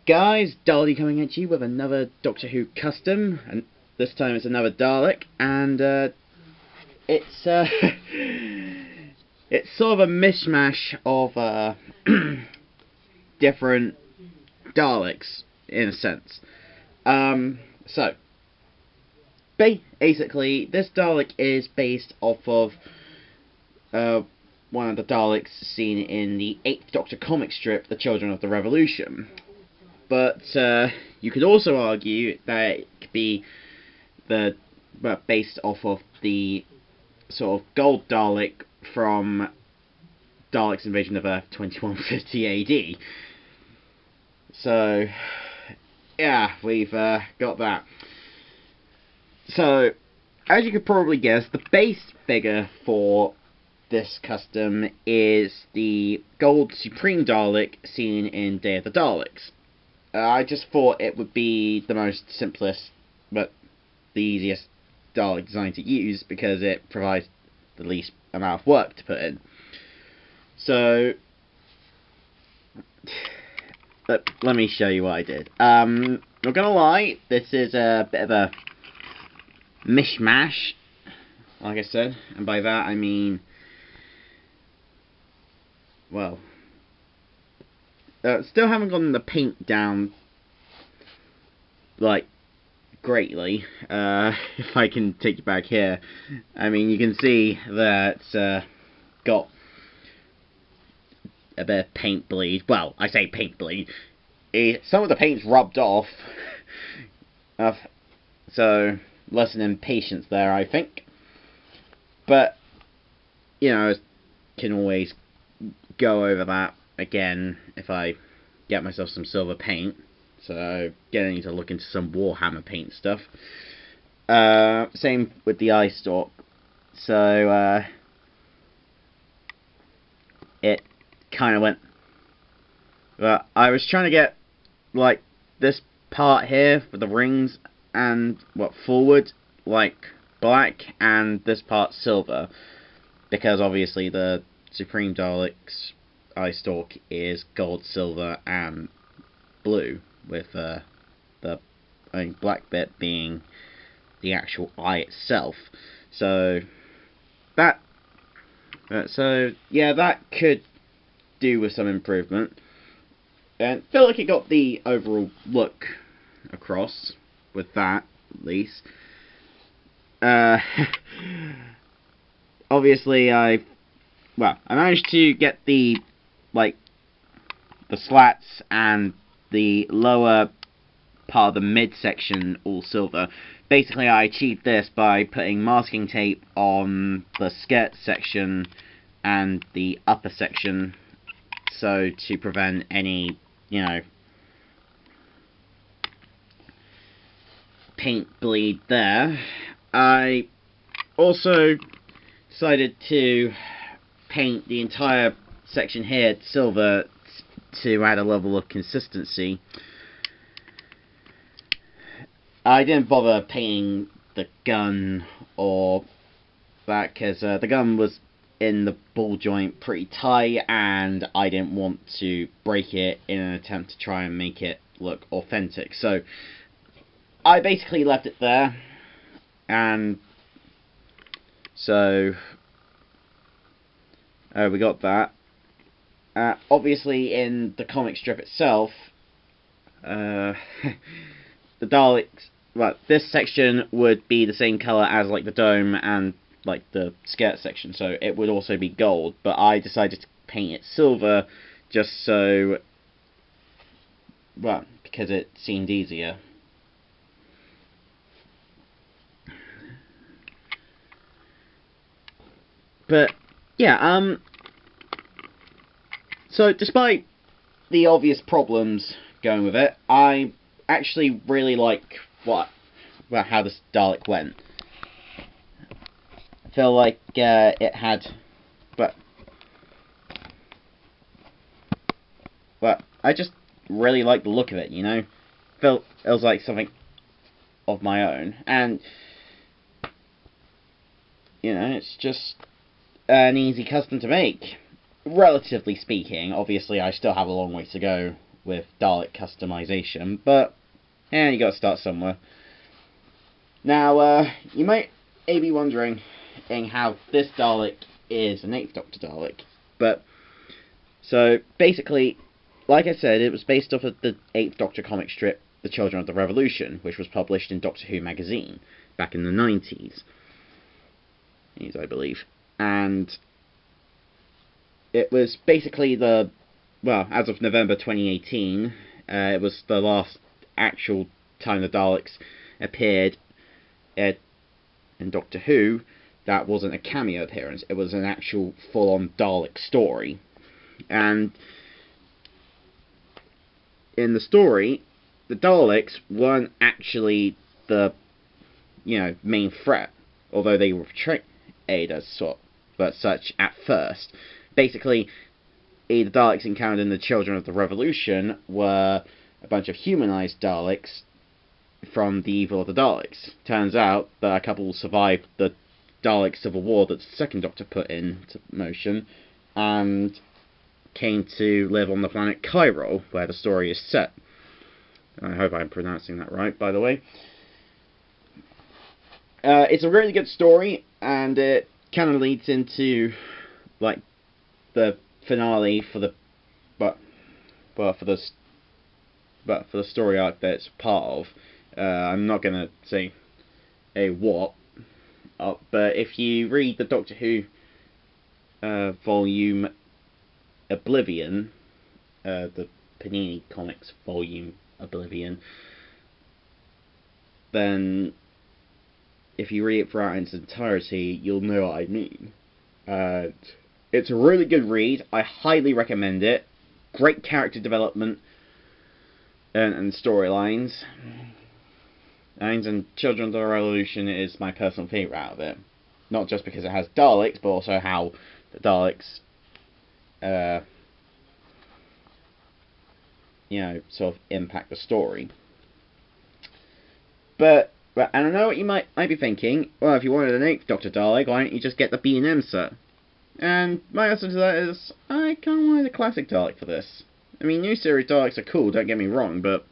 guys, Dalek coming at you with another Doctor Who custom, and this time it's another Dalek, and it's it's sort of a mishmash of different Daleks in a sense. So basically, this Dalek is based off of one of the Daleks seen in the 8th Doctor comic strip, The Children of the Revolution. But you could also argue that it could be based off of the sort of gold Dalek from Dalek's Invasion of Earth 2150 AD. So, yeah, we've got that. So, as you could probably guess, the base figure for this custom is the gold Supreme Dalek seen in Day of the Daleks. I just thought it would be the most simplest, but the easiest Dalek design to use because it provides the least amount of work to put in. So, let me show you what I did. Not gonna lie, this is a bit of a mishmash, like I said, and by that I mean, well, still haven't gotten the paint down, like, greatly. If I can take you back here, I mean, you can see that it's got a bit of paint bleed. Well, I say paint bleed. Some of the paint's rubbed off, so lesson in patience there, I think. But, you know, can always go over that again if I get myself some silver paint. So getting to look into some Warhammer paint stuff. Same with the eye stalk. So it kind of went. But I was trying to get like this part here for the rings and forward like black and this part silver, because obviously the Supreme Dalek's eye stalk is gold, silver, and blue, with the black bit being the actual eye itself. So that yeah, that could do with some improvement, and I feel like it got the overall look across with that, at least. Obviously I managed to get the slats and the lower part of the midsection all silver. Basically, I achieved this by putting masking tape on the skirt section and the upper section, so to prevent any, you know, paint bleed there. I also decided to paint the entire section here silver to add a level of consistency. I didn't bother painting the gun or that because the gun was in the ball joint pretty tight and I didn't want to break it in an attempt to try and make it look authentic. So I basically left it there, and so we got that. Obviously, in the comic strip itself, the Daleks, this section would be the same colour as like the dome and like the skirt section, so it would also be gold, but I decided to paint it silver just so, because it seemed easier. But yeah, so despite the obvious problems going with it, I actually really like how this Dalek went. I feel like it had, but I just really like the look of it, you know. Felt it was like something of my own, and you know, it's just an easy custom to make, relatively speaking. Obviously, I still have a long way to go with Dalek customization, but you got to start somewhere. Now, you might be wondering how this Dalek is an 8th Doctor Dalek, but so basically, like I said, it was based off of the 8th Doctor comic strip, The Children of the Revolution, which was published in Doctor Who magazine back in the 90s, I believe, and it was basically as of November 2018, it was the last actual time the Daleks appeared in Doctor Who. That wasn't a cameo appearance, it was an actual full-on Dalek story. And in the story, the Daleks weren't actually the main threat, although they were portrayed as such at first. Basically, the Daleks encountered in the Children of the Revolution were a bunch of humanized Daleks from the evil of the Daleks. Turns out that a couple survived the Dalek civil war that the second Doctor put into motion, and came to live on the planet Cairo, where the story is set. I hope I'm pronouncing that right, by the way. It's a really good story, and it kind of leads into the finale for the story arc that it's part of. I'm not gonna say what, but if you read the Doctor Who volume Oblivion, the Panini Comics volume Oblivion, then if you read it throughout in its entirety, you'll know what I mean. It's a really good read. I highly recommend it. Great character development and storylines. And Children of the Revolution is my personal favourite out of it. Not just because it has Daleks, but also how the Daleks sort of impact the story. But and I know what you might be thinking. Well, if you wanted an 8th Doctor Dalek, why don't you just get the B&M set? And my answer to that is, I kind of wanted a classic Dalek for this. I mean, new series Daleks are cool, don't get me wrong, but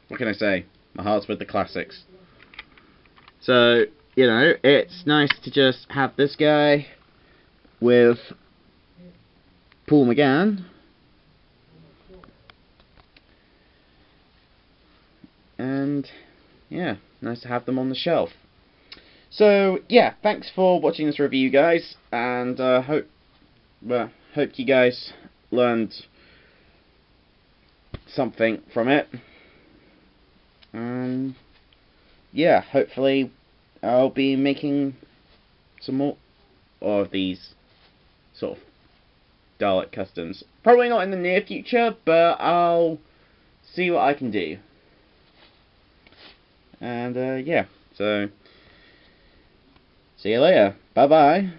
what can I say? My heart's with the classics. So, it's nice to just have this guy with Paul McGann. And, yeah, nice to have them on the shelf. So, yeah, thanks for watching this review, guys, and hope you guys learned something from it. And, yeah, hopefully I'll be making some more of these sort of Dalek customs. Probably not in the near future, but I'll see what I can do. And, yeah, so see you later. Bye-bye.